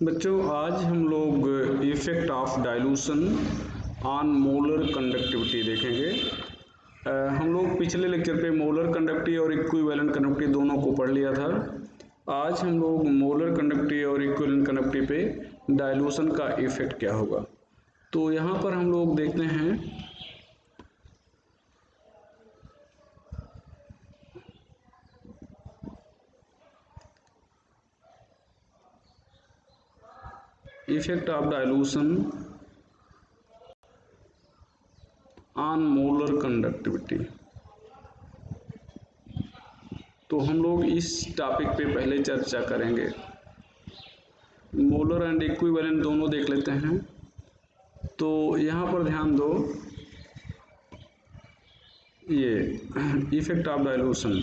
बच्चों आज हम लोग effect of dilution on molar conductivity देखेंगे। हम लोग पिछले लेक्चर पे मोलर कंडक्टिविटी और इक्विवेलेंट कंडक्टिविटी दोनों को पढ़ लिया था। आज हम लोग मोलर कंडक्टिविटी और इक्विवेलेंट कंडक्टिविटी पे डाइल्यूशन का इफेक्ट क्या होगा। तो यहाँ पर हम लोग देखते हैं effect of dilution on molar conductivity. तो हम लोग इस टॉपिक पे पहले चर्चा करेंगे। मोलर एंड इक्विवेलेंट दोनों देख लेते हैं। तो यहाँ पर ध्यान दो, ये इफेक्ट ऑफ डाइल्यूशन,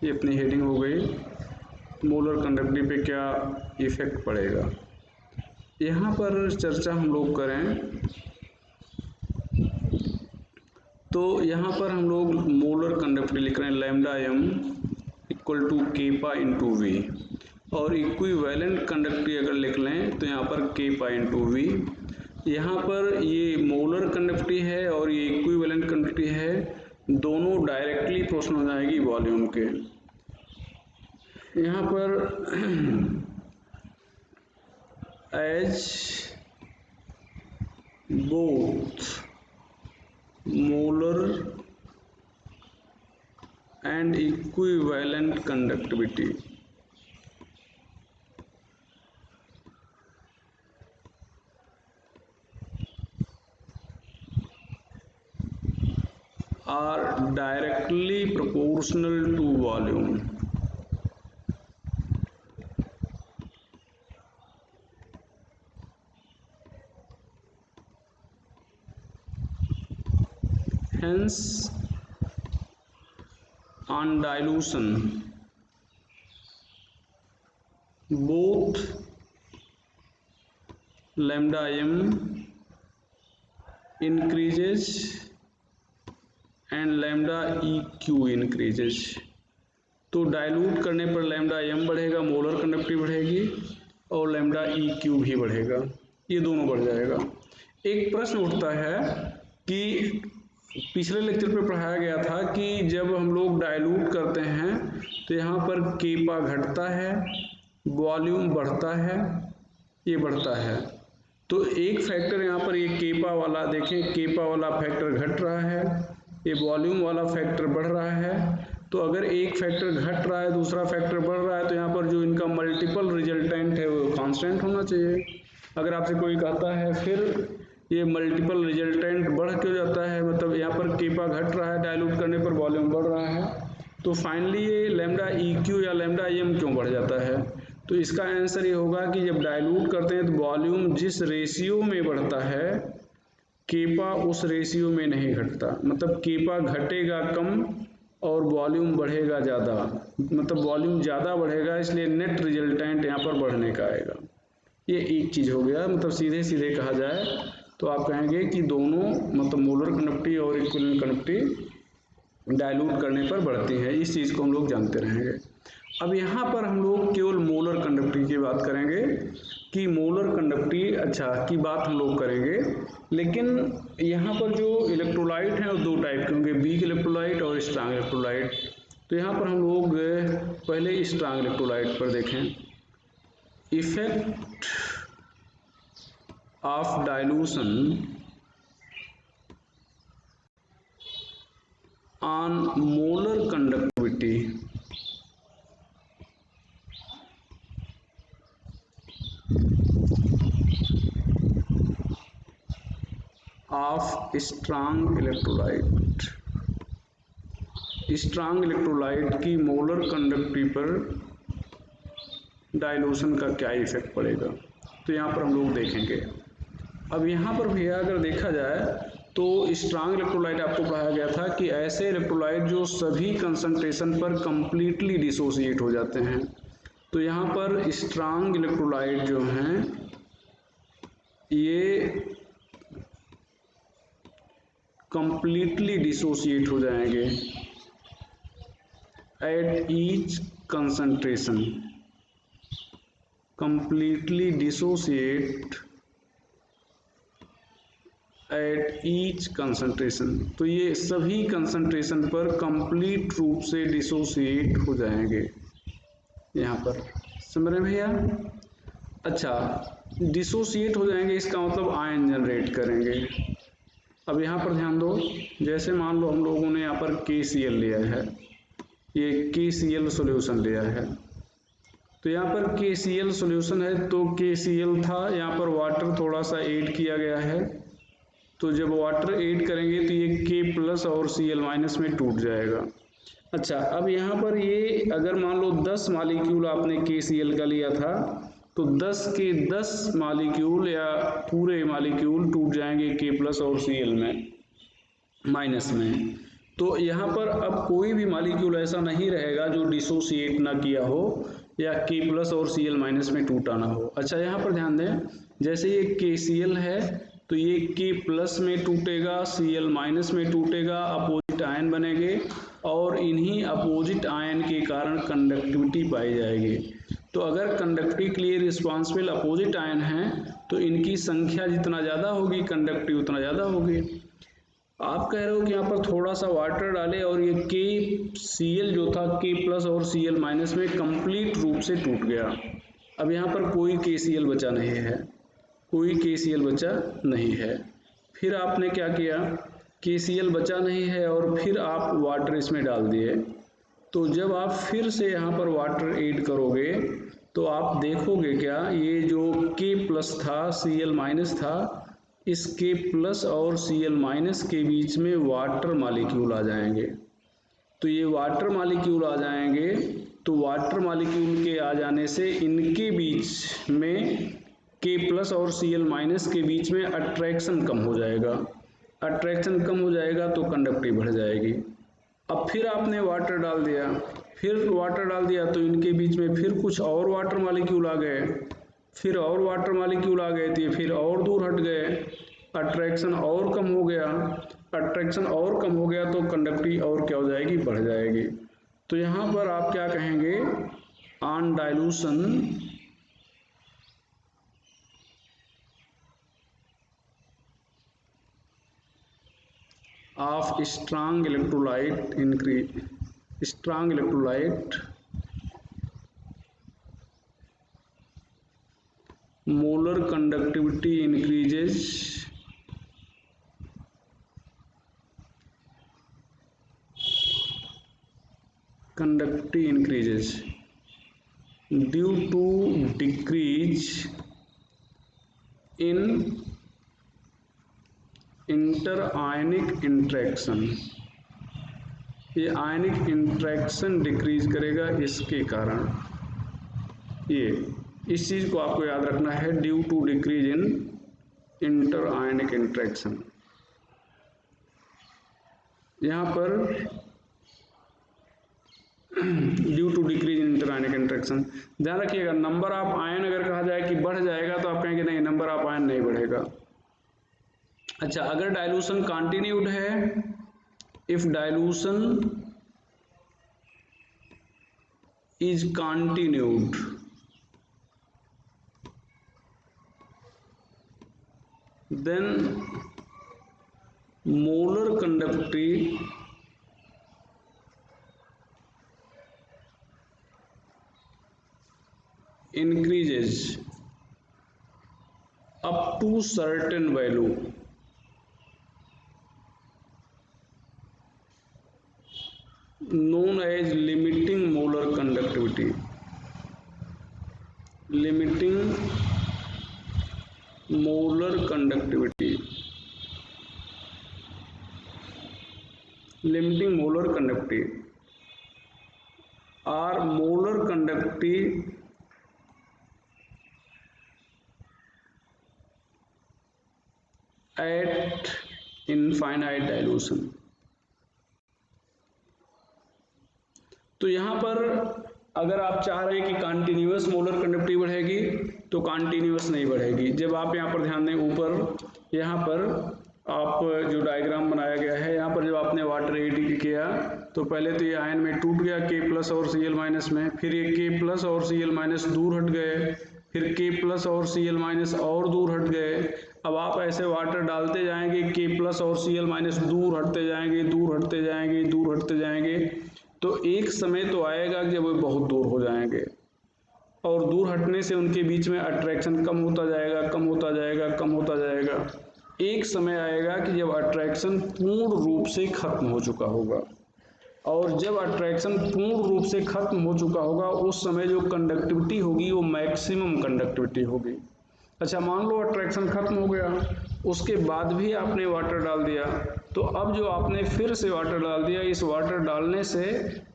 ये अपनी हेडिंग हो गई। मोलर कंडक्टिविटी पे क्या इफेक्ट पड़ेगा, यहाँ पर चर्चा हम लोग करें। तो यहाँ पर हम लोग मोलर कंडक्टिविटी लिख रहे हैं lambda M equal to kappa into V, और इक्विवेलेंट कंडक्टिविटी अगर लिख लें तो यहाँ पर केपा इंटू वी। यहाँ पर ये मोलर कंडक्टिविटी है और ये इक्विवेलेंट कंडक्टिविटी है, दोनों डायरेक्टली प्रोपोर्शनल हो जाएगी वॉल्यूम के। यहाँ पर as both molar and equivalent conductivity are directly proportional to volume. Hence, on dilution, both lambda m increases and lambda eq increases। तो डाइल्यूट करने पर लैम्डा एम बढ़ेगा, मोलर कंडक्टिविटी बढ़ेगी, और लैम्डा eq भी बढ़ेगा, ये दोनों बढ़ जाएगा। एक प्रश्न उठता है कि पिछले लेक्चर पे पढ़ाया गया था कि जब हम लोग डाइल्यूट करते हैं तो यहाँ पर केपा घटता है, वॉल्यूम बढ़ता है, ये बढ़ता है। तो एक फैक्टर यहाँ पर ये केपा वाला देखें, केपा वाला फैक्टर घट रहा है, ये वॉल्यूम वाला फैक्टर बढ़ रहा है। तो अगर एक फैक्टर घट रहा है दूसरा फैक्टर बढ़ रहा है तो यहाँ पर जो इनका मल्टीपल रिजल्टेंट है वो कांस्टेंट होना चाहिए। अगर आपसे कोई कहता है फिर ये मल्टीपल रिजल्टेंट बढ़ क्यों जाता है, मतलब यहाँ पर केपा घट रहा है डाइल्यूट करने पर वॉल्यूम बढ़ रहा है, तो फाइनली ये लैम्डा EQ या लैम्डा एम क्यों बढ़ जाता है। तो इसका आंसर ये होगा कि जब डाइल्यूट करते हैं तो वॉल्यूम जिस रेशियो में बढ़ता है केपा उस रेशियो में नहीं घटता, मतलब केपा घटेगा कम और वॉल्यूम बढ़ेगा ज़्यादा, मतलब वॉल्यूम ज़्यादा बढ़ेगा, इसलिए नेट रिजल्टेंट यहाँ पर बढ़ने का आएगा। ये एक चीज़ हो गया, मतलब सीधे सीधे कहा जाए तो आप कहेंगे कि दोनों मतलब मोलर कंडक्टिविटी और इक्विवेलेंट कंडक्टिविटी डाइल्यूट करने पर बढ़ती है, इस चीज़ को हम लोग जानते रहेंगे। अब यहाँ पर हम लोग केवल मोलर कंडक्टिविटी की बात करेंगे कि मोलर कंडक्टिविटी अच्छा की बात हम लोग करेंगे, लेकिन यहाँ पर जो इलेक्ट्रोलाइट हैं वो दो टाइप के होंगे, वीक इलेक्ट्रोलाइट और स्ट्रांग इलेक्ट्रोलाइट। तो यहाँ पर हम लोग पहले स्ट्रांग इलेक्ट्रोलाइट पर देखें। Effect of dilution on molar conductivity of strong electrolyte। Strong electrolyte की मोलर कंडक्टिविटी पर डाइल्यूशन का क्या इफेक्ट पड़ेगा, तो यहाँ पर हम लोग देखेंगे। अब यहाँ पर भैया अगर देखा जाए तो स्ट्रांग इलेक्ट्रोलाइट आपको पढ़ाया गया था कि ऐसे इलेक्ट्रोलाइट जो सभी कंसंट्रेशन पर कंप्लीटली डिसोसिएट हो जाते हैं। तो यहाँ पर स्ट्रांग इलेक्ट्रोलाइट जो हैं ये कंप्लीटली डिसोसिएट हो जाएंगे at each concentration. completely dissociate at each concentration. तो ये सभी कंसंट्रेशन पर कंप्लीट रूप से डिसोसिएट हो जाएंगे यहाँ पर, समझ रहे भैया। अच्छा, डिसोसिएट हो जाएंगे इसका मतलब आयन जनरेट करेंगे। अब यहाँ पर ध्यान दो, जैसे मान लो हम लोगों ने यहाँ पर KCl लिया है, ये KCl सॉल्यूशन लिया है, तो यहाँ पर KCl सॉल्यूशन है तो KCl था, यहाँ पर वाटर थोड़ा सा ऐड किया गया है, तो जब वाटर ऐड करेंगे तो ये K+ और Cl- में टूट जाएगा। अच्छा, अब यहाँ पर ये अगर मान लो 10 मॉलिक्यूल आपने KCl का लिया था, तो 10 के 10 मॉलिक्यूल या पूरे मॉलिक्यूल टूट जाएंगे K+ और Cl में। तो यहाँ पर अब कोई भी मॉलिक्यूल ऐसा नहीं रहेगा जो डिसोसिएट ना किया हो या K+ और Cl- में टूटा ना हो। अच्छा, यहाँ पर ध्यान दें, जैसे ये KCl है तो ये K+ में टूटेगा, Cl- में टूटेगा, अपोजिट आयन बनेंगे और इन्हीं अपोजिट आयन के कारण कंडक्टिविटी पाई जाएगी। तो अगर कंडक्टिविटी के लिए रिस्पॉन्सिबल अपोजिट आयन हैं तो इनकी संख्या जितना ज़्यादा होगी कंडक्टिविटी उतना ज़्यादा होगी। आप कह रहे हो कि यहाँ पर थोड़ा सा वाटर डाले और ये KCl जो था K+ और Cl- में कंप्लीट रूप से टूट गया। अब यहाँ पर कोई KCl बचा नहीं है, कोई KCl बचा नहीं है। फिर आपने क्या किया, KCl बचा नहीं है और फिर आप वाटर इसमें डाल दिए। तो जब आप फिर से यहाँ पर वाटर ऐड करोगे तो आप देखोगे क्या, ये जो K+ था Cl- था, इस K+ और Cl- के बीच में वाटर मॉलिक्यूल आ जाएंगे। तो ये वाटर मॉलिक्यूल आ जाएंगे, तो वाटर मॉलिक्यूल के आ जाने से इनके बीच में K+ और Cl- के बीच में अट्रैक्शन कम हो जाएगा। अट्रैक्शन कम हो जाएगा तो कंडक्टिविटी बढ़ जाएगी। अब फिर आपने वाटर डाल दिया, फिर वाटर डाल दिया तो इनके बीच में फिर कुछ और वाटर मॉलिक्यूल आ गए, फिर और वाटर मॉलिक्यूल आ गए, तो ये फिर और दूर हट गए, अट्रैक्शन और कम हो गया। अट्रैक्शन और कम हो गया तो कंडक्टिविटी और क्या हो जाएगी, बढ़ जाएगी। तो यहाँ पर आप क्या कहेंगे, on dilution of strong electrolyte molar conductivity increases due to decrease in interionic interaction. ये आयनिक इंट्रैक्शन डिक्रीज करेगा इसके कारण। ये इस चीज को आपको याद रखना है, due to decrease in interionic interaction. यहाँ पर due to decrease in interionic interaction ध्यान रखिएगा। नंबर ऑफ आयन अगर कहा जाए कि बढ़ जाएगा तो आप कहेंगे नहीं, नंबर ऑफ आयन नहीं बढ़ेगा। अच्छा, अगर डाइल्यूशन कंटिन्यूड है, if dilution is continued then molar conductivity increases up to certain value known as limiting molar conductivity. Limiting molar conductivity or molar conductivity at infinite dilution। तो यहाँ पर अगर आप चाह रहे हैं कि कंटिन्यूअस मोलर कंडक्टिविटी बढ़ेगी तो कंटिन्यूअस नहीं बढ़ेगी। जब आप यहाँ पर ध्यान दें, ऊपर यहाँ पर आप जो डायग्राम बनाया गया है, यहाँ पर जब आपने वाटर ऐड किया तो पहले तो ये आयन में टूट गया K+ और Cl- में, फिर ये K+ और Cl- दूर हट गए, फिर K+ और Cl- और दूर हट गए। अब आप ऐसे वाटर डालते जाएंगे, K+ और Cl- दूर हटते जाएंगे, दूर हटते जाएंगे, दूर हटते जाएंगे, तो एक समय तो आएगा कि जब वो बहुत दूर हो जाएंगे, और दूर हटने से उनके बीच में अट्रैक्शन कम होता जाएगा, कम होता जाएगा, कम होता जाएगा। एक समय आएगा कि जब अट्रैक्शन पूर्ण रूप से खत्म हो चुका होगा, और जब अट्रैक्शन पूर्ण रूप से खत्म हो चुका होगा उस समय जो कंडक्टिविटी होगी वो मैक्सिमम कंडक्टिविटी होगी। अच्छा, मान लो अट्रैक्शन खत्म हो गया, उसके बाद भी आपने वाटर डाल दिया, तो अब जो आपने फिर से वाटर डाल दिया, इस वाटर डालने से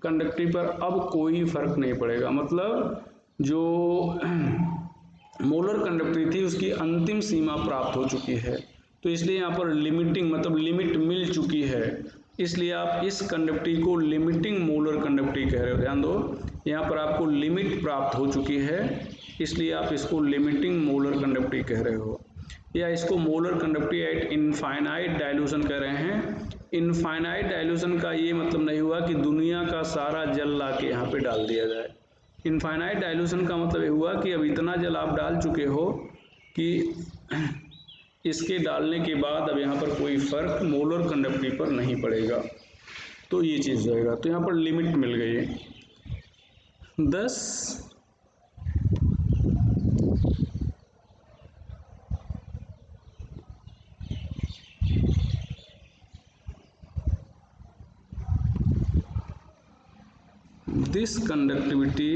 कंडक्टिविटी पर अब कोई फर्क नहीं पड़ेगा। मतलब जो मोलर कंडक्टिविटी थी उसकी अंतिम सीमा प्राप्त हो चुकी है, तो इसलिए यहाँ पर लिमिटिंग मतलब लिमिट मिल चुकी है, इसलिए आप इस कंडक्टिविटी को लिमिटिंग मोलर कंडक्टिविटी कह रहे हो। ध्यान दो, यहाँ पर आपको लिमिट प्राप्त हो चुकी है, इसलिए आप इसको लिमिटिंग मोलर कंडक्टिविटी कह रहे हो, या इसको molar conductivity at infinite dilution कह रहे हैं। इनफाइनाइट डाइल्यूशन का ये मतलब नहीं हुआ कि दुनिया का सारा जल ला के यहाँ पे डाल दिया जाए। इनफाइनाइट डाइल्यूशन का मतलब ये हुआ कि अब इतना जल आप डाल चुके हो कि इसके डालने के बाद अब यहाँ पर कोई फर्क मोलर कंडक्टिविटी पर नहीं पड़ेगा, तो ये चीज़ रहेगा। तो यहाँ पर लिमिट मिल गई है। 10 this conductivity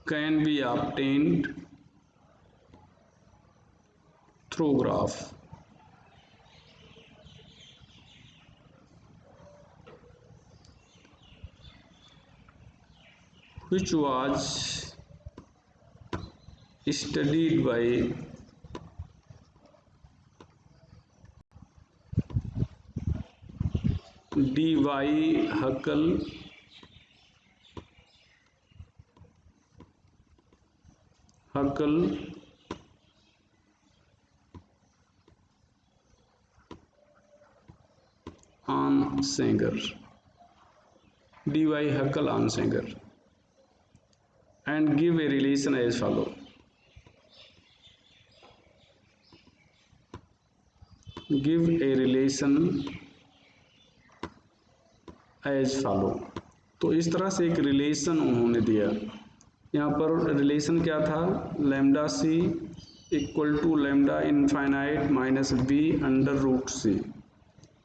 can be obtained through graph which was studied by D.Y. Huckel Ansanger, D.Y. Huckel Ansanger, and give a relation as follow. Give a relation as follow। तो इस तरह से एक रिलेशन उन्होंने दिया। यहाँ पर रिलेशन क्या था, lambda C equal to lambda infinite minus B under root C,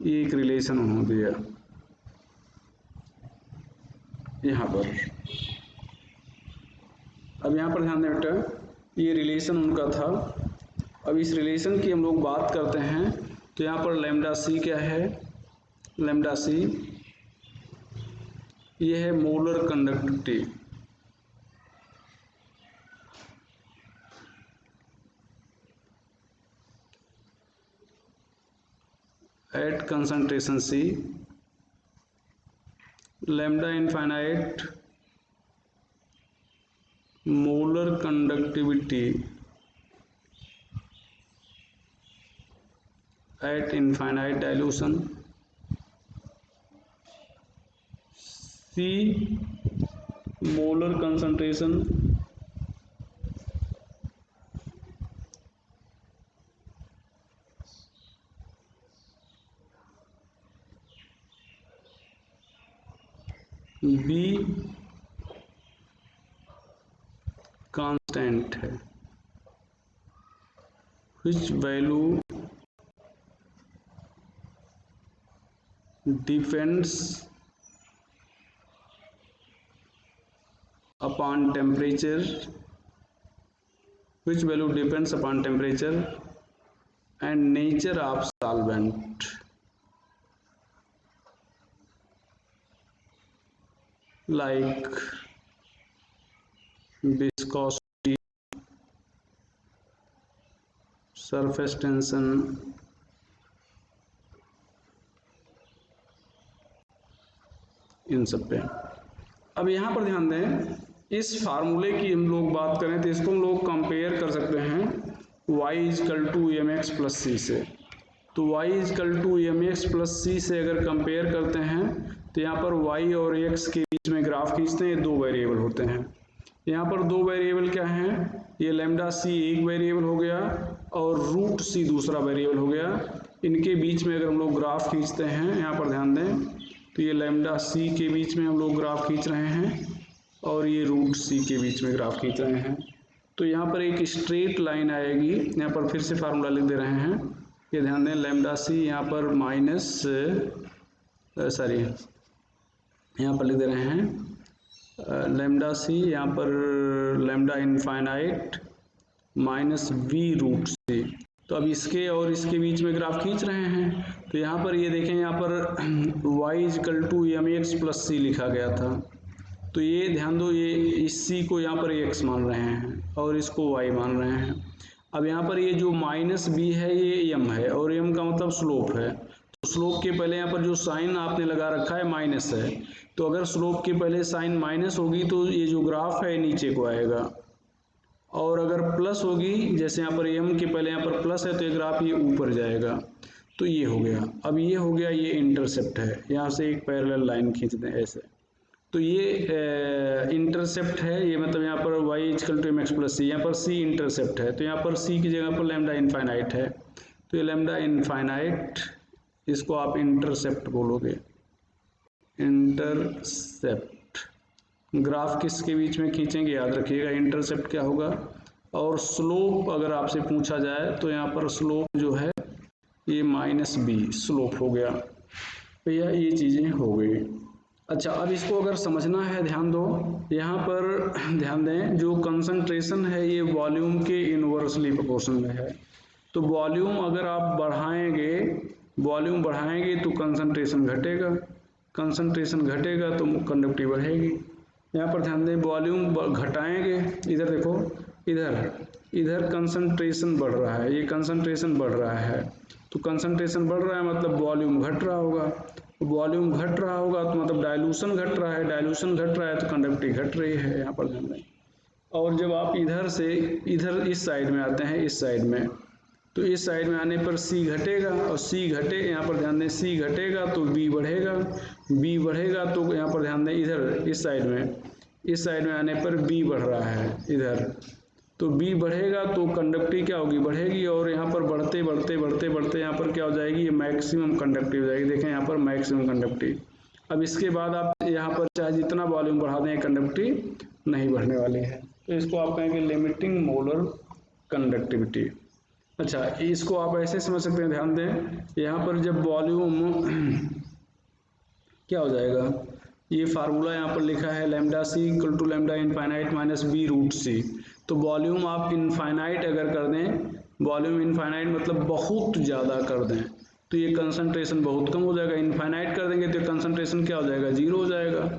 ये एक रिलेशन उन्होंने दिया यहाँ पर। अब यहाँ पर ध्यान दें बेटा, ये रिलेशन उनका था। अब इस रिलेशन की हम लोग बात करते हैं, तो यहाँ पर लैम्डा सी क्या है, लैम्डा सी ये है molar conductivity at concentration C, lambda infinite molar conductivity at infinite dilution, C molar concentration B constant है, which value depends upon temperature, which value depends upon temperature and nature of solvent, like viscosity, surface tension, इन सब पे। अब यहाँ पर ध्यान दें, इस फार्मूले की हम लोग बात करें तो इसको हम लोग कंपेयर कर सकते हैं y equal to M X plus C से। तो y equal to M X plus C से अगर कंपेयर करते हैं तो यहाँ पर y और x के बीच में ग्राफ खींचते हैं, 2 वेरिएबल होते हैं। यहाँ पर 2 वेरिएबल क्या हैं, ये लैम्डा c एक वेरिएबल हो गया और रूट c दूसरा वेरिएबल हो गया। इनके बीच में अगर हम लोग ग्राफ खींचते हैं, यहाँ पर ध्यान दें, तो ये लैम्डा c के बीच में हम लोग ग्राफ खींच रहे हैं और ये रूट c के बीच में ग्राफ खींच रहे हैं। तो यहाँ पर एक स्ट्रेट लाइन आएगी। यहाँ पर फिर से फार्मूला लिख दे रहे हैं, ये ध्यान दें, लैम्डा c यहाँ पर यहाँ पर लिख दे रहे हैं लैम्डा c यहाँ पर lambda infinite minus v root c। तो अब इसके और इसके बीच में ग्राफ खींच रहे हैं। तो यहाँ पर ये देखें, यहाँ पर y equal to mx plus c लिखा गया था। तो ये ध्यान दो, ये इस c को यहाँ पर x मान रहे हैं और इसको y मान रहे हैं। अब यहाँ पर ये जो माइनस b है ये m है और m का मतलब स्लोप है। तो स्लोप के पहले यहाँ पर जो साइन आपने लगा रखा है माइनस है, तो अगर स्लोप के पहले साइन माइनस होगी तो ये जो ग्राफ है नीचे को आएगा, और अगर प्लस होगी, जैसे यहाँ पर m के पहले यहाँ पर प्लस है तो ये ग्राफ ये ऊपर जाएगा। तो ये हो गया। अब ये हो गया, ये इंटरसेप्ट है, यहाँ से एक पैरेलल लाइन खींच दें ऐसे। तो ये इंटरसेप्ट है, ये मतलब यहाँ पर y equal to mx plus c, यहाँ पर c इंटरसेप्ट है, तो यहाँ पर c की जगह पर लैम्डा इनफाइनाइट है। तो ये लैम्डा इनफाइनाइट, इसको आप इंटरसेप्ट बोलोगे, इंटरसेप्ट। ग्राफ किसके बीच में खींचेंगे याद रखिएगा, इंटरसेप्ट क्या होगा। और स्लोप अगर आपसे पूछा जाए तो यहाँ पर स्लोप जो है ये माइनस b स्लोप हो गया। भैया ये चीज़ें हो गई। अच्छा, अब इसको अगर समझना है, ध्यान दो, यहाँ पर ध्यान दें, जो कंसंट्रेशन है ये वॉल्यूम के इनवर्सली प्रोपोर्शनल में है। तो वॉल्यूम अगर आप वॉल्यूम बढ़ाएंगे तो कंसंट्रेशन घटेगा, कंसंट्रेशन घटेगा तो कंडक्टिविटी बढ़ेगी। यहाँ पर ध्यान दें, वॉल्यूम घटाएंगे, इधर देखो, इधर कंसंट्रेशन बढ़ रहा है, ये कंसंट्रेशन बढ़ रहा है, तो कंसंट्रेशन बढ़ रहा है मतलब वॉल्यूम घट रहा होगा, वॉल्यूम घट रहा होगा तो मतलब डाइल्यूशन घट रहा है, डाइल्यूशन घट रहा है तो कंडक्टिविटी घट रही है। यहाँ पर ध्यान दें। और जब आप इधर से इधर इस साइड में आते हैं, इस साइड में, तो इस साइड में आने पर C घटेगा और C घटे, यहाँ पर ध्यान दें, C घटेगा तो B बढ़ेगा, B बढ़ेगा तो यहाँ पर ध्यान दें, इधर इस साइड में आने पर B बढ़ रहा है इधर, तो B बढ़ेगा तो कंडक्टिविटी क्या होगी, बढ़ेगी, और यहाँ पर बढ़ते बढ़ते बढ़ते बढ़ते यहाँ पर क्या हो जाएगी, ये मैक्सिमम कंडक्टिविटी हो जाएगी। देखें यहाँ पर मैक्सिमम कंडक्टिविटी। अब इसके बाद आप यहाँ पर चाहे जितना वॉल्यूम बढ़ा दें, कंडक्टिविटी नहीं बढ़ने वाली है, तो इसको आप कहेंगे लिमिटिंग मोलर कंडक्टिविटी। अच्छा, इसको आप ऐसे समझ सकते हैं, ध्यान दें, यहाँ पर जब वॉल्यूम क्या हो जाएगा, ये फार्मूला यहाँ पर लिखा है lambda c equal to lambda infinite minus b root c। तो वॉल्यूम आप इनफाइनाइट अगर कर दें, वॉल्यूम इनफाइनाइट मतलब बहुत ज़्यादा कर दें, तो ये कंसंट्रेशन बहुत कम हो जाएगा। इनफाइनाइट कर देंगे तो कंसंट्रेशन क्या हो जाएगा, जीरो हो जाएगा।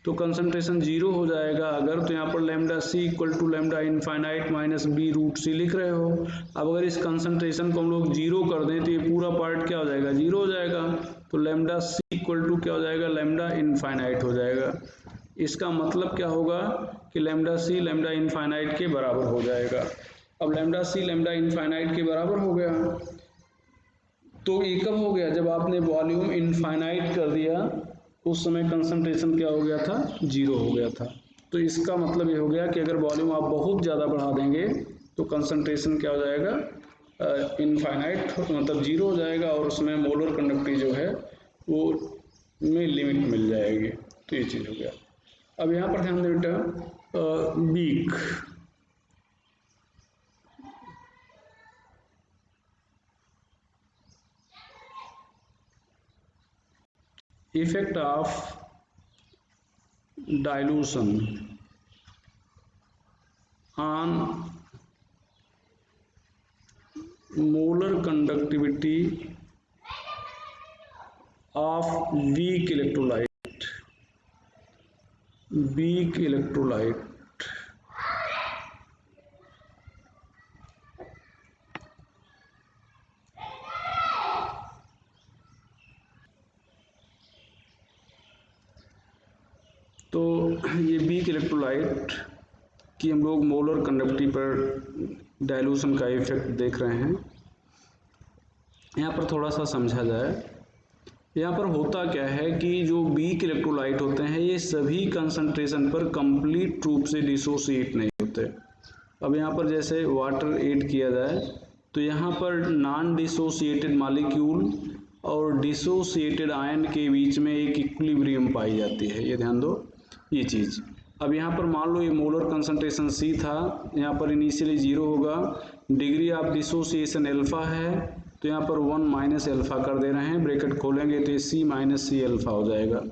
तो कंसंट्रेशन जीरो हो जाएगा अगर, तो यहाँ पर lambda c equal to lambda infinite minus b root c लिख रहे हो। अब अगर इस कंसंट्रेशन को हम लोग जीरो कर दें तो ये पूरा पार्ट क्या हो जाएगा, जीरो हो जाएगा। तो लैम्डा c इक्वल टू क्या हो जाएगा, लैम्डा इनफाइनाइट हो जाएगा। इसका मतलब क्या होगा कि लैम्डा c लैम्डा इनफाइनाइट के बराबर हो जाएगा। अब लैम्डा c लैम्डा इनफाइनाइट के बराबर हो गया, तो ये कब हो गया, जब आपने वॉल्यूम इनफाइनाइट कर दिया, उस समय कंसंट्रेशन क्या हो गया था, जीरो हो गया था। तो इसका मतलब ये हो गया कि अगर वॉल्यूम आप बहुत ज़्यादा बढ़ा देंगे तो कंसंट्रेशन क्या हो जाएगा, इनफाइनाइट मतलब जीरो हो जाएगा, और उसमें मोलर कंडक्टिविटी जो है वो में लिमिट मिल जाएगी। तो ये चीज़ हो गया। अब यहाँ पर ध्यान दें बेटा, week effect of dilution on molar conductivity of weak electrolyte तो ये वीक इलेक्ट्रोलाइट की हम लोग मोलर कंडक्टिविटी पर डाइल्यूशन का इफेक्ट देख रहे हैं। यहाँ पर थोड़ा सा समझा जाए, यहाँ पर होता क्या है कि जो B वीक इलेक्ट्रोलाइट होते हैं ये सभी कंसंट्रेशन पर कंप्लीट रूप से डिसोसिएट नहीं होते। अब यहाँ पर जैसे वाटर ऐड किया जाए तो यहाँ पर नॉन डिसोसिएटेड मॉलिक्यूल और डिसोसिएटेड आयन के बीच में एक इक्विलिब्रियम पाई जाती है, ये ध्यान दो ये चीज़। अब यहाँ पर मान लो ये मोलर कंसंट्रेशन C था, यहाँ पर इनिशियली 0 होगा, डिग्री ऑफ डिसोसिएशन अल्फा है तो यहाँ पर 1 माइनस अल्फा कर दे रहे हैं, ब्रैकेट खोलेंगे तो ये C माइनस C अल्फा हो जाएगा।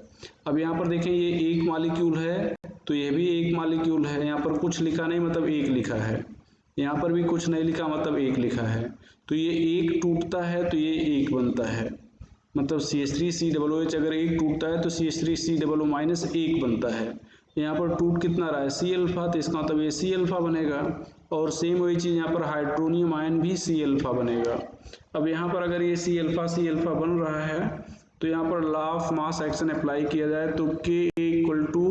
अब यहाँ पर देखें ये एक मॉलिक्यूल है तो ये भी एक मॉलिक्यूल है, यहाँ पर कुछ लिखा नहीं मतलब एक लिखा है, यहाँ पर भी कुछ नहीं लिखा मतलब एक लिखा है, तो ये एक टूटता है तो ये एक बनता है, मतलब CH3COOH अगर एक टूटता है तो CH3COO माइनस एक बनता है। यहाँ पर टूट कितना रहा है C अल्फा, तो इसका मतलब ये C अल्फा बनेगा। और सेम वही चीज़ यहाँ पर हाइड्रोनियम आयन भी C अल्फा बनेगा। अब यहाँ पर अगर ये C अल्फा बन रहा है तो यहाँ पर law of mass action apply किया जाए तो Ka equal to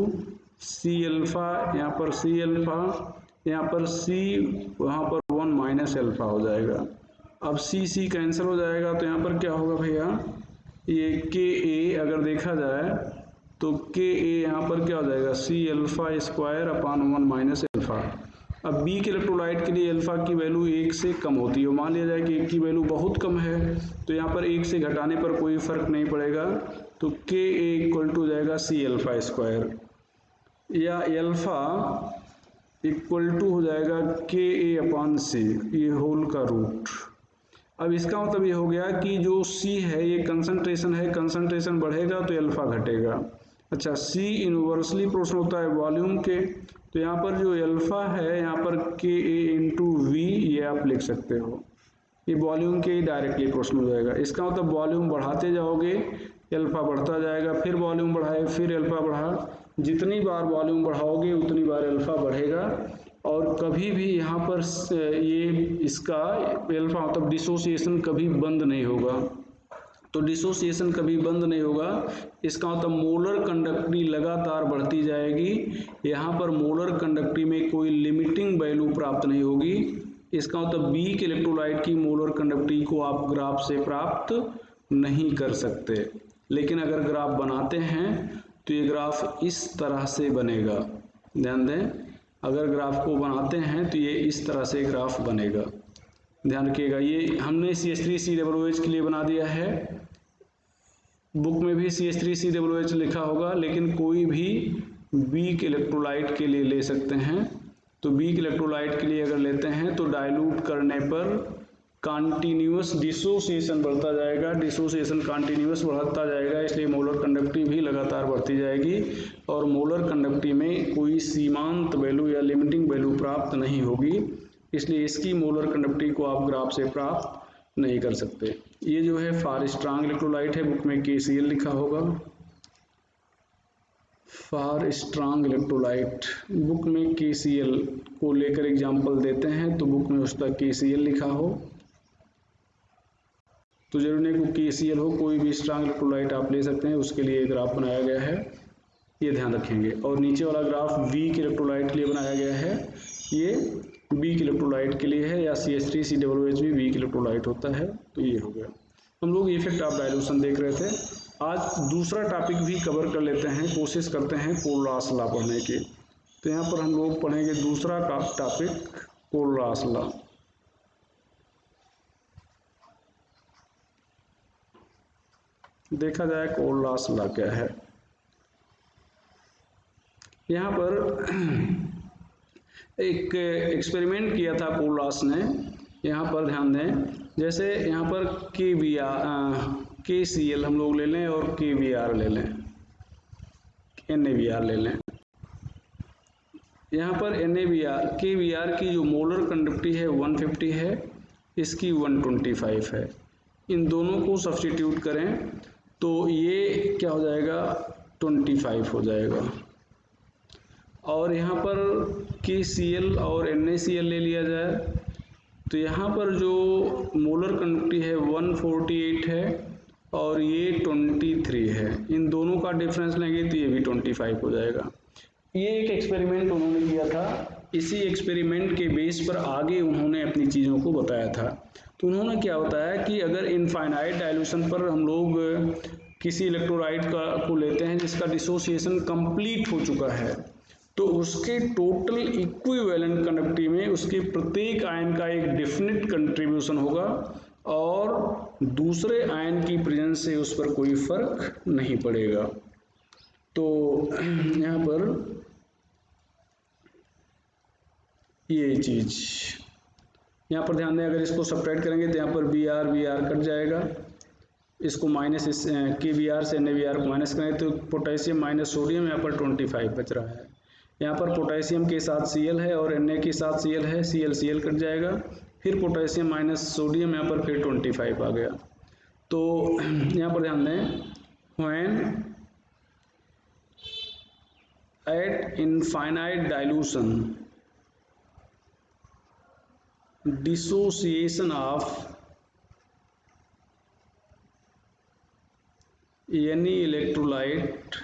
C alpha, यहाँ पर C अल्फा, यहाँ पर C, वहाँ पर 1 माइनस अल्फा हो जाएगा। अब C कैंसिल हो जाएगा तो यहाँ पर क्या होगा भैया, ये Ka अगर देखा जाए तो Ka यहाँ पर क्या हो जाएगा C alpha square upon 1 minus alpha. अब बी के इलेक्ट्रोलाइट के लिए अल्फा की वैल्यू 1 से कम होती है, मान लिया जाए कि 1 की वैल्यू बहुत कम है तो यहाँ पर 1 से घटाने पर कोई फर्क नहीं पड़ेगा, तो Ka इक्वल टू हो जाएगा C अल्फा स्क्वायर, या अल्फा इक्वल टू हो जाएगा Ka अपान C, ये होल का रूट। अब इसका मतलब ये हो गया कि जो C है ये कंसंट्रेशन है, कंसंट्रेशन बढ़ेगा तो अल्फा घटेगा। अच्छा, C इनवर्सली प्रोपोर्शनल होता है वॉल्यूम के, तो यहाँ पर जो अल्फा है यहाँ पर Ka इंटू वी ये आप लिख सकते हो, ये वॉल्यूम के डायरेक्टली प्रोपोर्शनल हो जाएगा। इसका मतलब वॉल्यूम बढ़ाते जाओगे अल्फा बढ़ता जाएगा, फिर वॉल्यूम बढ़ाए फिर अल्फा बढ़ा, जितनी बार वॉल्यूम बढ़ाओगे उतनी बार अल्फा बढ़ेगा। और कभी भी यहाँ पर ये इसका अल्फा मतलब डिसोसिएशन कभी बंद नहीं होगा, तो डिसोसिएशन कभी बंद नहीं होगा, इसका मतलब मोलर कंडक्टिविटी लगातार बढ़ती जाएगी, यहाँ पर मोलर कंडक्टिविटी में कोई लिमिटिंग वैल्यू प्राप्त नहीं होगी। इसका मतलब बी के इलेक्ट्रोलाइट की मोलर कंडक्टिविटी को आप ग्राफ से प्राप्त नहीं कर सकते, लेकिन अगर ग्राफ बनाते हैं तो ये ग्राफ इस तरह से बनेगा। ध्यान दें, अगर ग्राफ को बनाते हैं तो ये इस तरह से ग्राफ बनेगा, ध्यान रखिएगा। ये हमने CH3COOH के लिए बना दिया है, बुक में भी CH3COOH लिखा होगा, लेकिन कोई भी वीक इलेक्ट्रोलाइट के लिए ले सकते हैं। तो वीक इलेक्ट्रोलाइट के लिए अगर लेते हैं तो डाइल्यूट करने पर कॉन्टिन्यूअस डिसोसिएशन बढ़ता जाएगा, डिसोसिएशन कॉन्टिन्यूअस बढ़ता जाएगा, इसलिए मोलर कंडक्टिविटी भी लगातार बढ़ती जाएगी और मोलर कंडक्टिविटी में कोई सीमांत वैल्यू या लिमिटिंग वैल्यू प्राप्त नहीं होगी, इसलिए इसकी मोलर कंडक्टिविटी को आप ग्राफ से प्राप्त नहीं कर सकते। ये जो है फॉर स्ट्रांग इलेक्ट्रोलाइट है, बुक में KCl लिखा होगा, फॉर स्ट्रांग इलेक्ट्रोलाइट बुक में KCl को लेकर एग्जाम्पल देते हैं तो बुक में उसका KCl लिखा हो, तो जरूरी नहीं को KCl हो, कोई भी स्ट्रांग इलेक्ट्रोलाइट आप ले सकते हैं, उसके लिए ग्राफ बनाया गया है, ये ध्यान रखेंगे। और नीचे वाला ग्राफ वीक इलेक्ट्रोलाइट के लिए बनाया गया है, ये वीक इलेक्ट्रोलाइट के लिए है, या CH3COOH भी वीक इलेक्ट्रोलाइट होता है, तो ये हो गया। हम लोग इफेक्ट ऑफ डाइल्यूशन देख रहे थे। आज दूसरा टॉपिक भी कवर कर लेते हैं, कोशिश करते हैं कोलरास लॉ पढ़ने की। तो यहाँ पर हम लोग पढ़ेंगे दूसरा टॉपिक कोलरास लॉ। देखा जाए कोलरास लॉ क्या है। यहाँ पर एक एक्सपेरिमेंट किया था कोलरास ने, यहाँ पर ध्यान दें, जैसे यहाँ पर KCl हम लोग ले लें और KVR ले लें, NaVr ले लें। यहाँ पर KVR की जो मोलर कंडक्टिविटी है 150 है, इसकी 125 है, इन दोनों को सब्स्टिट्यूट करें तो ये क्या हो जाएगा 25 हो जाएगा। और यहाँ पर KCl और NaCl ले लिया जाए तो यहाँ पर जो मोलर कंडक्टिविटी है 148 है और ये 23 है, इन दोनों का डिफरेंस लेंगे तो ये भी 25 हो जाएगा। ये एक एक्सपेरिमेंट उन्होंने किया था, इसी एक्सपेरिमेंट के बेस पर आगे उन्होंने अपनी चीज़ों को बताया था। तो उन्होंने क्या बताया कि अगर इनफाइनाइट डाइल्यूशन पर हम लोग किसी इलेक्ट्रोलाइट का को लेते हैं जिसका डिसोसिएशन कंप्लीट हो चुका है, तो उसके टोटल इक्विवेलेंट कंडक्टिविटी में उसके प्रत्येक आयन का एक डेफिनेट कंट्रीब्यूशन होगा और दूसरे आयन की प्रेजेंस से उस पर कोई फर्क नहीं पड़ेगा। तो यहाँ पर ये चीज यहाँ पर ध्यान दें, अगर इसको सब्ट्रैक्ट करेंगे तो यहाँ पर बी आर कट जाएगा, इसको माइनस इस के बी आर से NaBr को माइनस करें तो पोटेशियम माइनस सोडियम यहाँ पर 25 बच रहा है। यहाँ पर पोटेशियम के साथ Cl है और Na के साथ Cl है, Cl कट जाएगा, फिर पोटेशियम माइनस सोडियम यहाँ पर फिर 25 आ गया। तो यहाँ पर ध्यान दें, when eight infinite dilution dissociation of any electrolyte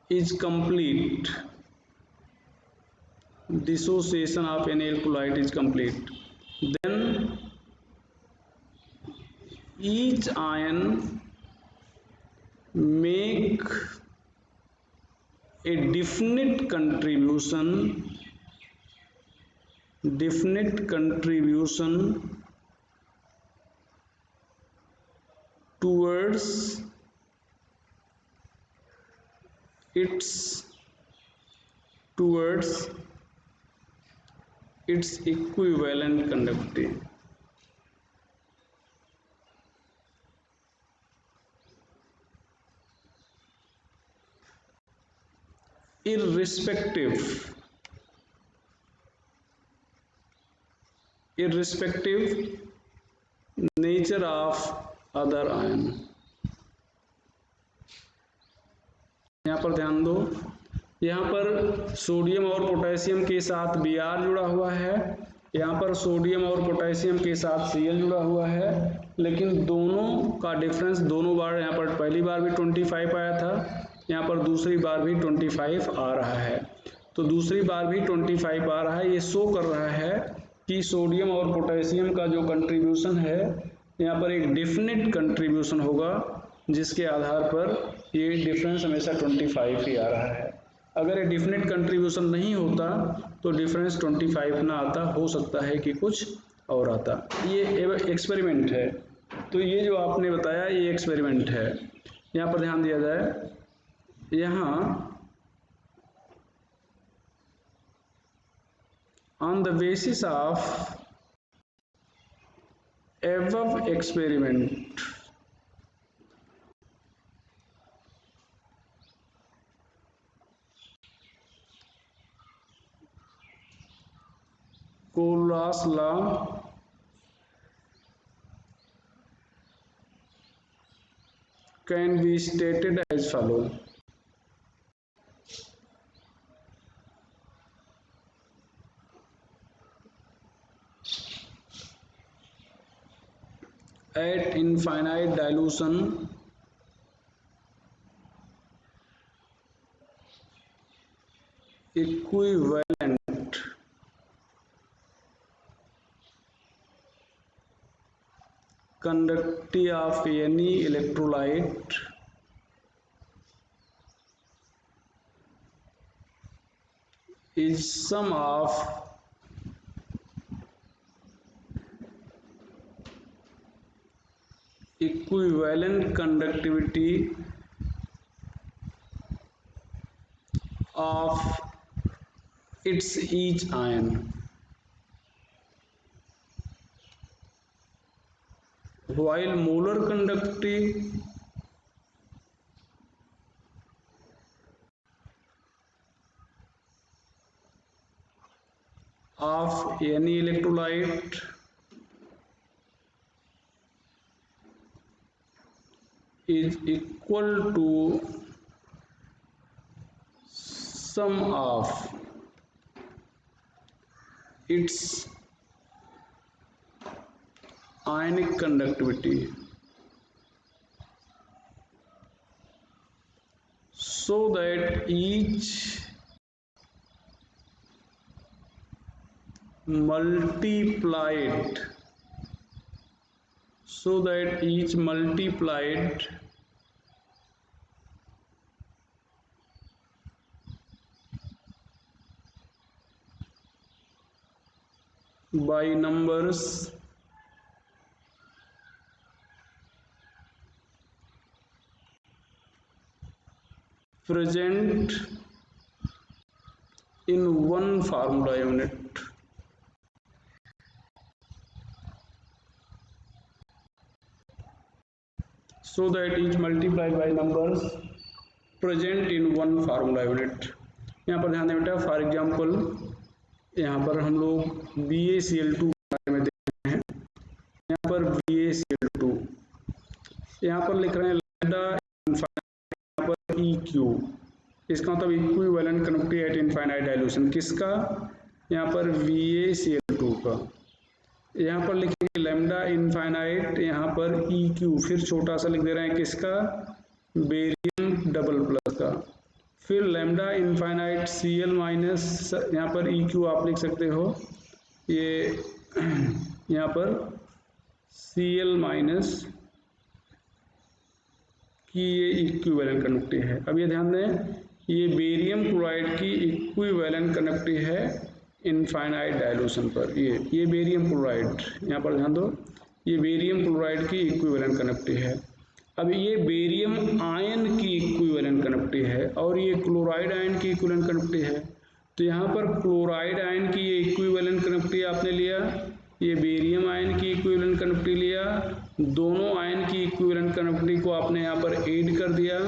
is complete, dissociation of any electrolyte is complete, then each ion make a definite contribution towards its equivalent conductivity. Irrespective nature of other ion। यहाँ पर ध्यान दो, यहाँ पर sodium और potassium के साथ Br जुड़ा हुआ है, यहाँ पर सोडियम और पोटेशियम के साथ Cl जुड़ा हुआ है, लेकिन दोनों का डिफरेंस दोनों बार, यहाँ पर पहली बार भी 25 आया था, यहाँ पर दूसरी बार भी 25 आ रहा है। तो दूसरी बार भी 25 आ रहा है, ये शो कर रहा है कि सोडियम और पोटेशियम का जो कंट्रीब्यूशन है यहाँ पर एक डेफिनेट कंट्रीब्यूशन होगा, जिसके आधार पर ये डिफरेंस हमेशा 25 ही आ रहा है। अगर ये डेफिनेट कंट्रीब्यूशन नहीं होता तो डिफरेंस 25 ना आता, हो सकता है कि कुछ और आता। ये एक्सपेरिमेंट है, तो ये जो आपने बताया ये एक्सपेरिमेंट है। यहाँ पर ध्यान दिया जाए, यहाँ on the basis of above experiment Colas law can be stated as follow. At infinite dilution, equivalent conductivity of any electrolyte is sum of equivalent conductivity of its each ion, while molar conductivity of any electrolyte is equal to sum of its ionic conductivity, so that each multiplied so that each multiplied by numbers present in one formula unit. So that each multiplied by numbers present in one formula unit. यहाँ पर ध्यान दें बेटा, for example यहाँ पर हम लोग BaCl2 के बारे में देख रहे हैं। यहाँ पर BaCl2, यहाँ पर लिख रहे हैं लैम्डा इनफाइनाइट, यहाँ पर EQ, इसका मतलब equivalent conductivity at infinite dilution. किसका? यहाँ पर BaCl2 का। यहाँ पर लिखेंगे लैम्डा इनफाइनाइट, यहाँ पर EQ, फिर छोटा सा लिख दे रहे हैं किसका? बेरियम डबल प्लस का। फिर लैम्डा इनफाइनाइट Cl माइनस, यहाँ पर EQ आप लिख सकते हो, ये यहाँ पर Cl माइनस की ये इक्विवेलेंट कंडक्टिविटी है। अब ये ध्यान दें, ये बेरियम क्लोराइड की इक्विवेलेंट कंडक्टिविटी है इनफाइनाइट डाइल्यूशन पर। ये बेरियम क्लोराइड, यहाँ पर ध्यान दो, ये बेरियम क्लोराइड की इक्विवेलेंट कंडक्टिविटी है। अब ये बेरियम आयन की इक्विवेलेंट कंडक्टिविटी है और ये क्लोराइड आयन की इक्विवेलेंट कंडक्टिविटी है। तो यहाँ पर क्लोराइड आयन की ये इक्विवेलेंट कंडक्टिविटी आपने लिया, ये बेरियम आयन की इक्विवेलेंट कंडक्टिविटी लिया, दोनों आयन की इक्विवेलेंट कंडक्टिविटी को आपने यहाँ पर ऐड कर दिया,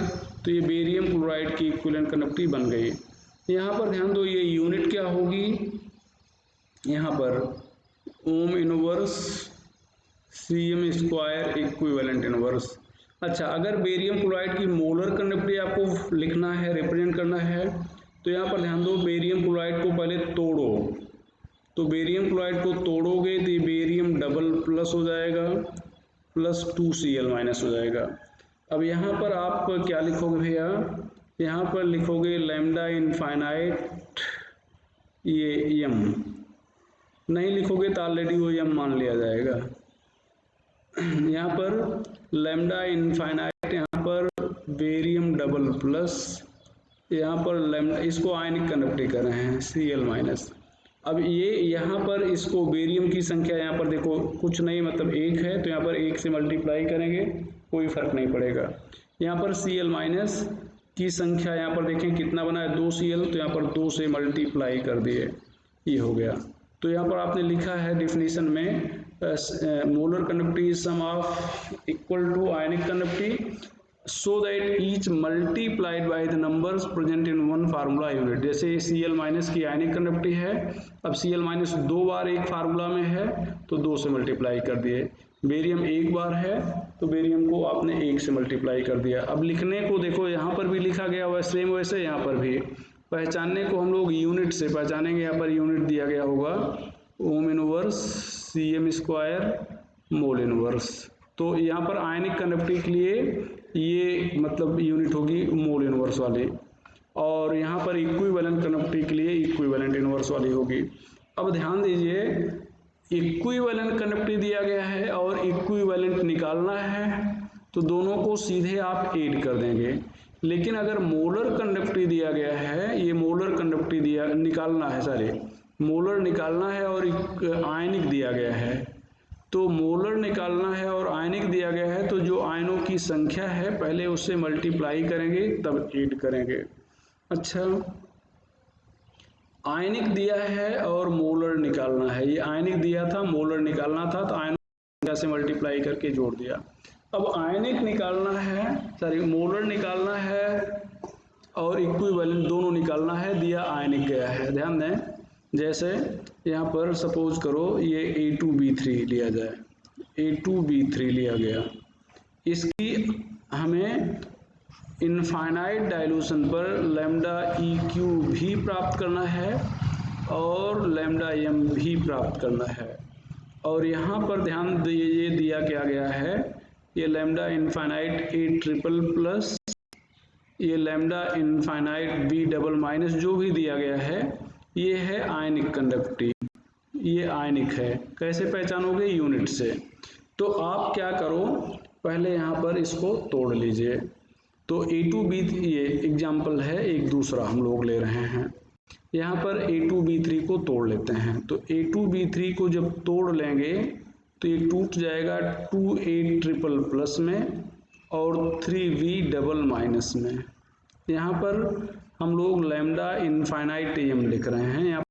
तो ये बेरियम क्लोराइड की इक्विवेलेंट कंडक्टिविटी बन गई। यहाँ पर ध्यान दो, ये यूनिट क्या होगी? यहाँ पर ओम inverse Cm square equivalent inverse. अच्छा, अगर बेरियम क्लोराइड की मोलर कंडक्टिविटी आपको लिखना है, रिप्रेजेंट करना है, तो यहाँ पर ध्यान दो, बेरियम क्लोराइड को पहले तोड़ो, तो बेरियम क्लोराइड को तोड़ोगे तो ये बेरियम डबल प्लस हो जाएगा, प्लस 2Cl माइनस हो जाएगा। अब यहाँ पर आप क्या लिखोगे भैया? यहाँ पर लिखोगे लैम्डा इनफाइनाइट, ये m नहीं लिखोगे तो ऑलरेडी वो m मान लिया जाएगा। यहाँ पर लैम्डा इनफाइनाइट, यहाँ पर बेरियम डबल प्लस, यहाँ पर लैम्डा, इसको आयनिक कंडक्टिविटी कर रहे हैं Cl माइनस। अब ये यहाँ पर इसको बेरियम की संख्या यहाँ पर देखो कुछ नहीं, मतलब 1 है, तो यहाँ पर 1 से मल्टीप्लाई करेंगे, कोई फर्क नहीं पड़ेगा। यहाँ पर Cl माइनस की संख्या यहाँ पर देखें कितना बना है, 2Cl, तो यहाँ पर 2 से मल्टीप्लाई कर दिए, ये हो गया। तो यहाँ पर आपने लिखा है डिफिनीशन में molar conductivity sum of equal to ionic conductivity so that each multiplied by the numbers present in one formula unit। जैसे Cl माइनस की आयनिक कंडक्टिविटी है, अब Cl माइनस 2 बार एक फार्मूला में है तो 2 से मल्टीप्लाई कर दिए। बेरियम 1 बार है तो बेरियम को आपने 1 से मल्टीप्लाई कर दिया। अब लिखने को देखो, यहाँ पर भी लिखा गया हुआ सेम, वैसे यहाँ पर भी पहचानने को हम लोग यूनिट से पहचानेंगे। यहाँ पर यूनिट दिया गया होगा ओम inverse Cm square mole inverse. तो यहाँ पर आयनिक कंडक्टिविटी के लिए ये मतलब यूनिट होगी मोल इनवर्स वाली, और यहाँ पर इक्विवेलेंट कंडक्टिविटी के लिए इक्विवेलेंट इनवर्स वाली होगी। अब ध्यान दीजिए, इक्विवेलेंट कंडक्टिविटी दिया गया है और इक्विवेलेंट निकालना है, तो दोनों को सीधे आप ऐड कर देंगे। लेकिन अगर मोलर कंडक्टिविटी दिया गया है, ये मोलर कंडक्टिविटी दिया निकालना है, सॉरी मोलर निकालना है और आयनिक दिया गया है, तो मोलर निकालना है और आयनिक दिया गया है, तो जो आयनों की संख्या है पहले उससे मल्टीप्लाई करेंगे तब ऐड करेंगे। अच्छा, आयनिक दिया है और मोलर निकालना है, ये आयनिक दिया था, मोलर निकालना था, तो आयनों की संख्या से मल्टीप्लाई करके जोड़ दिया। अब आयनिक निकालना है, सॉरी मोलर निकालना है और इक्विवेलेंट दोनों निकालना है, दिया आयनिक गया है। ध्यान दें, जैसे यहाँ पर सपोज करो ये A2B3 लिया जाए, A2B3 लिया गया, इसकी हमें इनफाइनाइट डाइल्यूशन पर लैम्डा EQ भी प्राप्त करना है और लैम्डा M भी प्राप्त करना है। और यहाँ पर ध्यान ये दिया क्या गया है, ये lambda infinite A triple plus, ये lambda infinite B double minus, जो भी दिया गया है ये है आयनिक कंडक्टिविटी, ये आयनिक है। कैसे पहचानोगे? यूनिट से। तो आप क्या करो, पहले यहाँ पर इसको तोड़ लीजिए। तो A2B3 ये एग्जाम्पल है, एक दूसरा हम लोग ले रहे हैं। यहाँ पर A2B3 को तोड़ लेते हैं। तो A2B3 को जब तोड़ लेंगे तो ये टूट जाएगा 2A ट्रिपल प्लस में और 3V डबल माइनस में। यहाँ पर हम लोग लैम्डा इनफाइनाइट एम लिख रहे हैं, यहाँ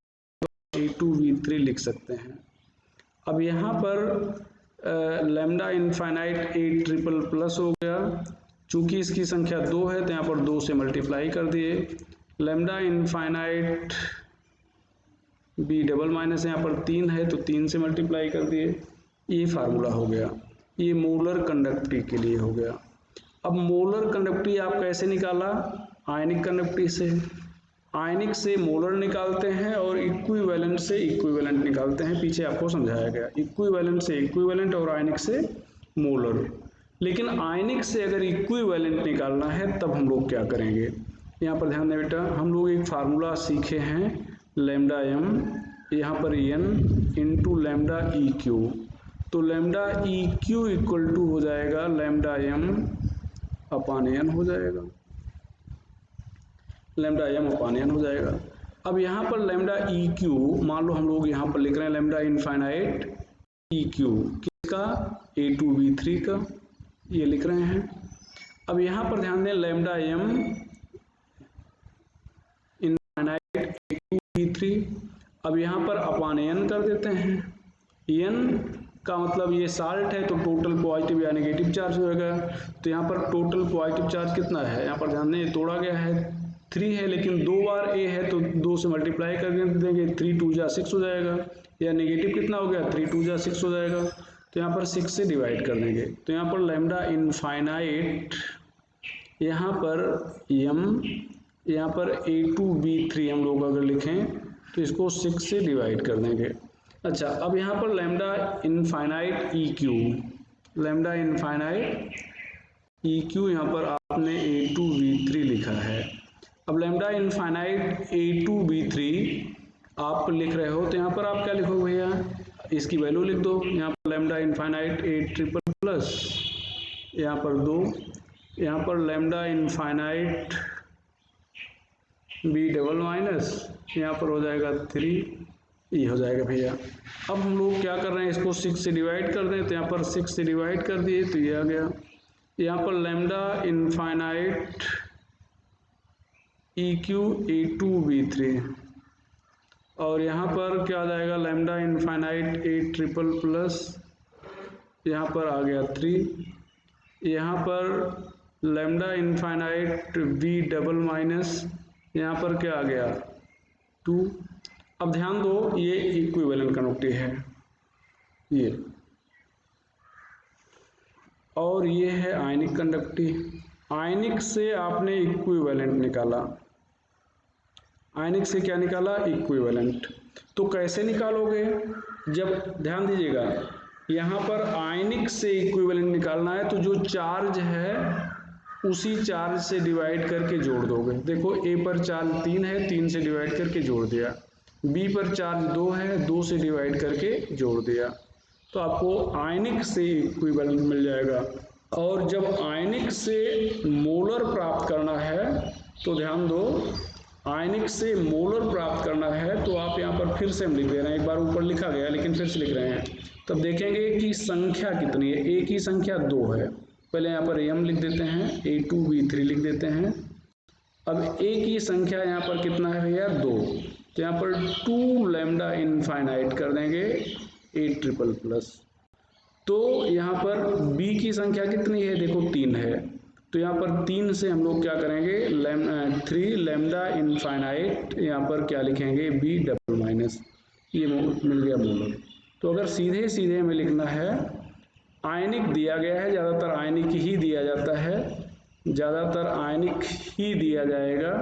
पर A2B3 लिख सकते हैं। अब यहाँ पर lambda infinite A triple plus हो गया, चूंकि इसकी संख्या 2 है तो यहाँ पर 2 से मल्टीप्लाई कर दिए। Lambda infinite B double minus यहाँ पर 3 है तो 3 से मल्टीप्लाई कर दिए। ये फार्मूला हो गया, ये मोलर कंडक्टिविटी के लिए हो गया। अब मोलर कंडक्टिविटी आप कैसे निकाला, आयनिक कंडक्टिविटी से। आयनिक से मोलर निकालते हैं और इक्विवेलेंट से इक्विवेलेंट निकालते हैं, पीछे आपको समझाया गया। इक्विवेलेंट से इक्विवेलेंट और आयनिक से मोलर। लेकिन आयनिक से अगर इक्विवेलेंट निकालना है तब हम लोग क्या करेंगे, यहाँ पर ध्यान दें बेटा, हम लोग एक फार्मूला सीखे हैं लैम्डा एम, यहाँ पर N into lambda E Q. तो lambda E Q equal to हो जाएगा लैम्डा एम अपान एन हो जाएगा, लैम्डा एम अपान एन हो जाएगा। अब यहाँ पर लैम्डा ई क्यू, मान लो हम लोग यहाँ पर लिख रहे हैं लैम्डा इनफाइनाइट ई क्यू, किसका, A2B3 का, ये लिख रहे हैं। अब यहाँ पर ध्यान दें लैम्डा एम इनफाइनाइट A2B3, अब यहाँ पर अपान एन कर देते हैं। एन का मतलब ये साल्ट है तो टोटल पॉजिटिव या नेगेटिव चार्ज होगा। तो यहाँ पर टोटल पॉजिटिव चार्ज कितना है, यहाँ पर ध्यान दें तोड़ा गया है 3 है, लेकिन 2 बार A है तो 2 से मल्टीप्लाई कर देंगे, 3 2 जा 6 हो जाएगा। या नेगेटिव कितना हो गया, 3 2 जा 6 हो जाएगा। तो यहाँ पर 6 से डिवाइड कर देंगे। तो यहाँ पर लैम्डा इनफाइनाइट, यहाँ पर m, यहाँ पर A2B3 हम लोग अगर लिखें तो इसको 6 से डिवाइड कर देंगे। अच्छा, अब यहाँ पर lambda infinite E Q, lambda infinite E Q यहाँ पर आपने A2B3 लिखा है। अब लैम्डा इनफाइनाइट A2B3 आप लिख रहे हो तो यहाँ पर आप क्या लिखोगे भैया, इसकी वैल्यू लिख दो। यहाँ पर lambda infinite A triple plus, यहाँ पर 2, यहाँ पर lambda infinite B double minus, यहाँ पर हो जाएगा 3, ये हो जाएगा भैया। अब हम लोग क्या कर रहे हैं, इसको 6 से डिवाइड कर दें, तो यहाँ पर 6 से डिवाइड कर दिए तो ये आ गया। यहाँ पर lambda infinite E Q A2B3 और यहाँ पर क्या आ जाएगा lambda infinite A triple plus, यहाँ पर आ गया 3, यहाँ पर lambda infinite B double minus, यहाँ पर क्या आ गया 2। अब ध्यान दो ये इक्विवेलेंट कंडक्टिविटी है ये, और ये है आयनिक कंडक्टिविटी। आयनिक से आपने इक्विवेलेंट निकाला, आयनिक से क्या निकाला, इक्विवेलेंट। तो कैसे निकालोगे, जब ध्यान दीजिएगा यहाँ पर आयनिक से इक्विवेलेंट निकालना है तो जो चार्ज है उसी चार्ज से डिवाइड करके जोड़ दोगे। देखो ए पर चार्ज 3 है, 3 से डिवाइड करके जोड़ दिया। बी पर चार्ज 2 है, 2 से डिवाइड करके जोड़ दिया। तो आपको आयनिक से इक्विवेलेंट मिल जाएगा। और जब आयनिक से मोलर प्राप्त करना है तो ध्यान दो, आयनिक से मोलर प्राप्त करना है तो आप यहाँ पर फिर से हम लिख दे रहे हैं, एक बार ऊपर लिखा गया लेकिन फिर से लिख रहे हैं। तब देखेंगे कि संख्या कितनी है, ए की संख्या 2 है। पहले यहाँ पर m लिख देते हैं, A2B3 लिख देते हैं। अब ए की संख्या यहाँ पर कितना है भैया, 2, तो यहाँ पर 2 लैम्डा इनफाइनाइट कर देंगे ए ट्रिपल प्लस। तो यहाँ पर बी की संख्या कितनी है, देखो 3 है, तो यहाँ पर 3 से हम लोग क्या करेंगे 3 लैम्डा इनफाइनाइट, यहाँ पर क्या लिखेंगे बी डबल माइनस, ये मिल गया मोलर। तो अगर सीधे सीधे हमें लिखना है, आयनिक दिया गया है, ज़्यादातर आयनिक ही दिया जाता है, ज़्यादातर आयनिक ही दिया जाएगा।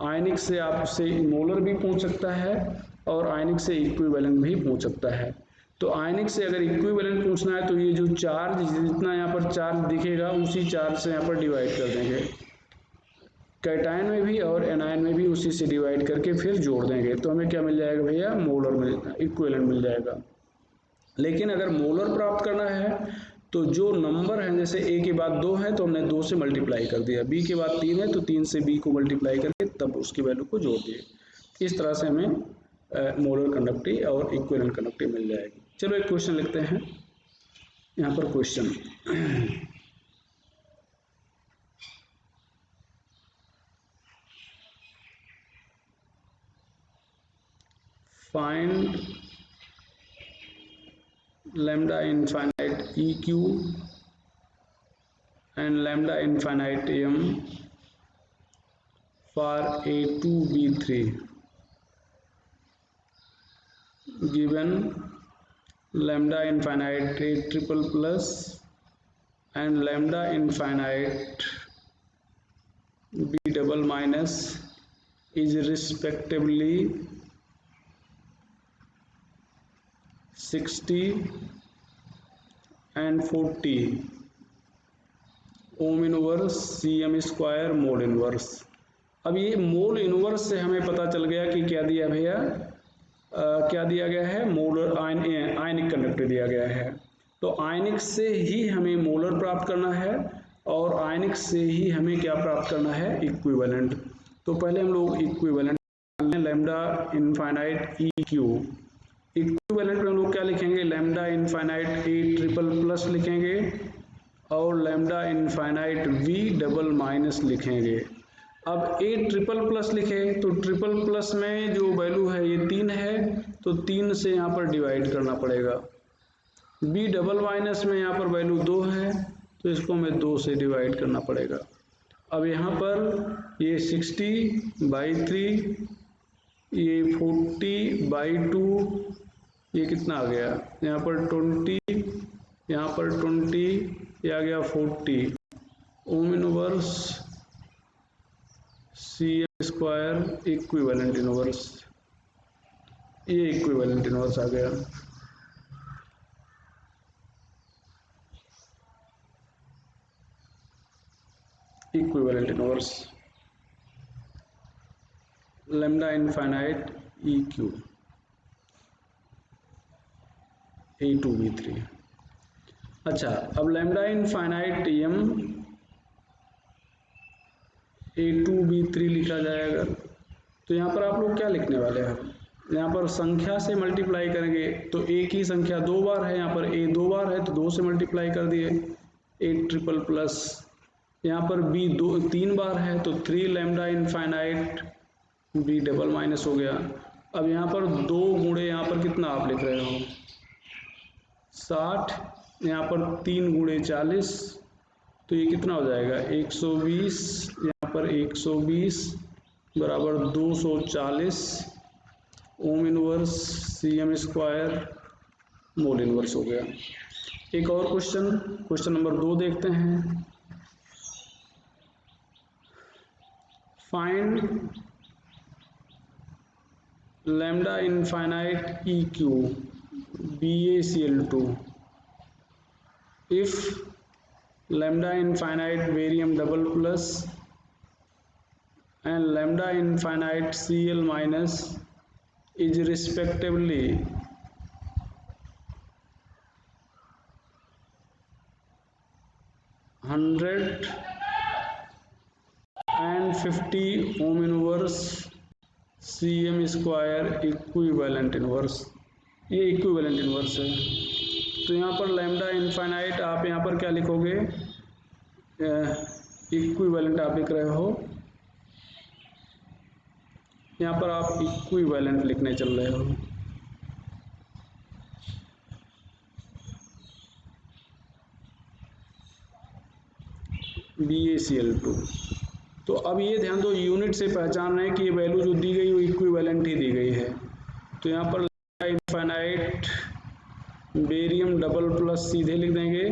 आयनिक से आपसे मोलर भी पूछ सकता है और आयनिक से इक्विवेलेंट भी पूछ सकता है। तो आयनिक से अगर इक्विवेलेंट पूछना है तो ये जो चार्ज जितना यहाँ पर चार्ज दिखेगा उसी चार्ज से यहाँ पर डिवाइड कर देंगे, कैटायन में भी और एनायन में भी उसी से डिवाइड करके फिर जोड़ देंगे। तो हमें क्या मिल जाएगा भैया, मोलर मिल, इक्विवेलेंट मिल जाएगा। लेकिन अगर मोलर प्राप्त करना है तो जो नंबर है, जैसे a के बाद 2 है तो हमने 2 से मल्टीप्लाई कर दिया, b के बाद 3 है तो 3 से b को मल्टीप्लाई करके तब उसकी वैल्यू को जोड़ दिए। इस तरह से हमें मोलर कंडक्टिविटी और इक्विवेलेंट कंडक्टिविटी मिल जाएगी। चलो एक क्वेश्चन लिखते हैं। यहाँ पर question find lambda infinite EQ and lambda infinite M for A2B3 given lambda infinite A triple plus and lambda infinite B double minus is respectively 60 and 40 Om inverse CM square mole inverse. अब ये mole inverse से हमें पता चल गया कि क्या दिया भैया, क्या दिया गया है, मोलर आयनिक कंडक्टिविटी दिया गया है। तो आयनिक से ही हमें मोलर प्राप्त करना है और आयनिक से ही हमें क्या प्राप्त करना है, इक्विवेलेंट। तो पहले हम लोग equivalent lambda infinite EQ। Equivalent में हम लोग क्या लिखेंगे, lambda infinite A triple plus लिखेंगे और lambda infinite V double minus लिखेंगे। अब A ट्रिपल प्लस लिखे तो ट्रिपल प्लस में जो वैल्यू है ये 3 है तो 3 से यहाँ पर डिवाइड करना पड़ेगा। B डबल माइनस में यहाँ पर वैल्यू 2 है तो इसको हमें 2 से डिवाइड करना पड़ेगा। अब यहाँ पर ये 60/3, ये 40/2, ये कितना आ गया, यहाँ पर 20, यहाँ पर 20, ये आ गया 40 ओम inverse CM square equivalent inverse, ये इक्विवेलेंट इनवर्स आ गया। Equivalent inverse lambda infinite EQ A2B3। अच्छा, अब लैम्डा इनफाइनाइट M A2B3 लिखा जाएगा तो यहाँ पर आप लोग क्या लिखने वाले हैं, यहाँ पर संख्या से मल्टीप्लाई करेंगे तो A की संख्या 2 बार है, यहाँ पर A 2 बार है तो 2 से मल्टीप्लाई कर दिए। A ट्रिपल प्लस यहाँ पर B 3 बार है तो 3 lambda infinite B double minus हो गया। अब यहाँ पर 2 गुणे यहाँ पर कितना आप लिख रहे हो 60, यहाँ पर 3 गुणे 40 तो ये कितना हो जाएगा 120, यहाँ पर 120 बराबर 240 ओम inverse CM square mole inverse हो गया। एक और क्वेश्चन नंबर 2 देखते हैं। Find lambda infinite EQ BaCl2 if lambda infinite barium double plus and lambda infinite Cl minus is respectively 100 and 50 Om inverse CM square equivalent inverse, ये equivalent inverse है। तो यहाँ पर लैम्डा इनफाइनाइट आप यहाँ पर क्या लिखोगे, इक्विवेलेंट आप लिख रहे हो, यहाँ पर आप इक्विवेलेंट लिखने चल रहे हो। BaCl2। तो अब ये ध्यान दो, यूनिट से पहचान रहे हैं कि ये वैल्यू जो दी गई वो इक्विवेलेंट ही दी गई है। तो यहाँ पर lambda infinite barium double plus सीधे लिख देंगे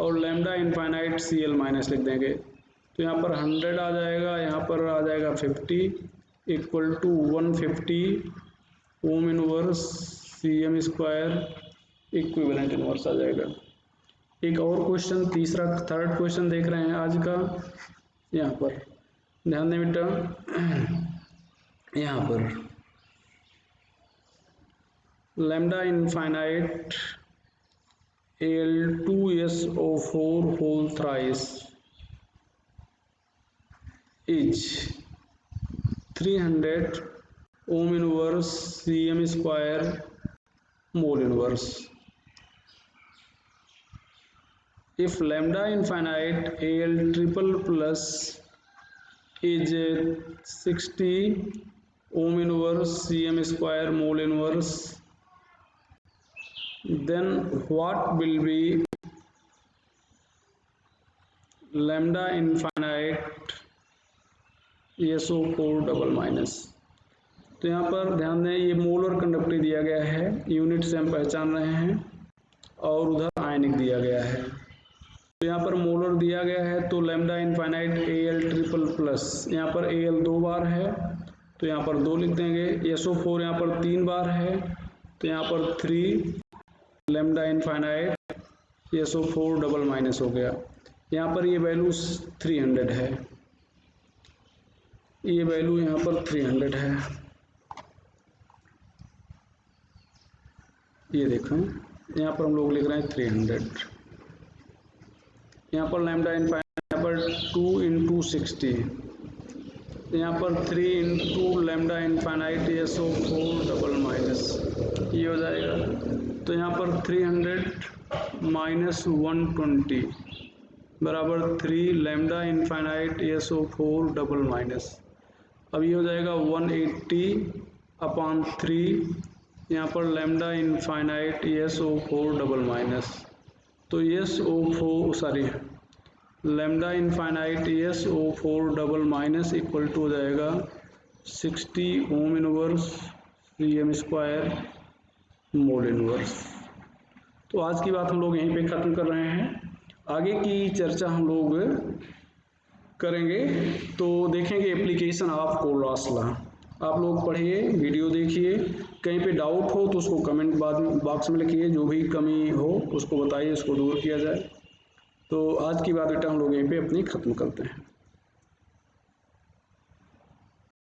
और लैम्डा इनफाइनाइट Cl माइनस लिख देंगे। तो यहाँ पर 100 आ जाएगा, यहाँ पर आ जाएगा 50 equal to 150 ohm inverse CM square equivalent inverse आ जाएगा। एक और क्वेश्चन, थर्ड क्वेश्चन देख रहे हैं आज का। यहाँ पर ध्यान दें बेटा, यहाँ पर lambda infinite Al2SO4 whole thrice is 300 ohm inverse Cm square mole inverse. If lambda infinite Al triple plus is 60 ohm inverse Cm square mole inverse, then what will be lambda infinite SO4 double minus. तो यहाँ पर ध्यान दें, ये molar conductivity दिया गया है, unit से हम पहचान रहे हैं, और उधर आयनिक दिया गया है। तो यहाँ पर मोलर दिया गया है तो lambda infinite Al triple plus, यहाँ पर Al 2 बार है तो यहाँ पर 2 लिख देंगे। SO4 यहाँ पर 3 बार है तो यहाँ पर 3 lambda infinite SO4 double minus हो गया। यहाँ पर ये वैल्यू 300 है, ये वैल्यू यहाँ पर 300 है। ये देखें, यहाँ पर हम लोग लिख रहे हैं 300। यहाँ पर लैम्डा इनफाइनाइट यहाँ पर 2 इंटू 60, यहाँ पर 3 into lambda infinite SO4 double minus, ये हो जाएगा। तो यहाँ पर 300 माइनस 120 बराबर 3 lambda infinite SO4 double minus. अब ये हो जाएगा 180 अपॉन 3, यहाँ पर lambda infinite SO4 double minus. तो lambda infinite SO4 double minus equal to हो जाएगा 60 ohm inverse Cm square mole inverse. तो आज की बात हम लोग यहीं पे ख़त्म कर रहे हैं, आगे की चर्चा हम लोग करेंगे। तो देखेंगे एप्लीकेशन ऑफ कोलरास लॉ। आप लोग पढ़िए, वीडियो देखिए, कहीं पे डाउट हो तो उसको कमेंट बॉक्स में लिखिए, जो भी कमी हो उसको बताइए, उसको दूर किया जाए। तो आज की बात बेटा हम लोग यहीं पे अपनी ख़त्म करते हैं।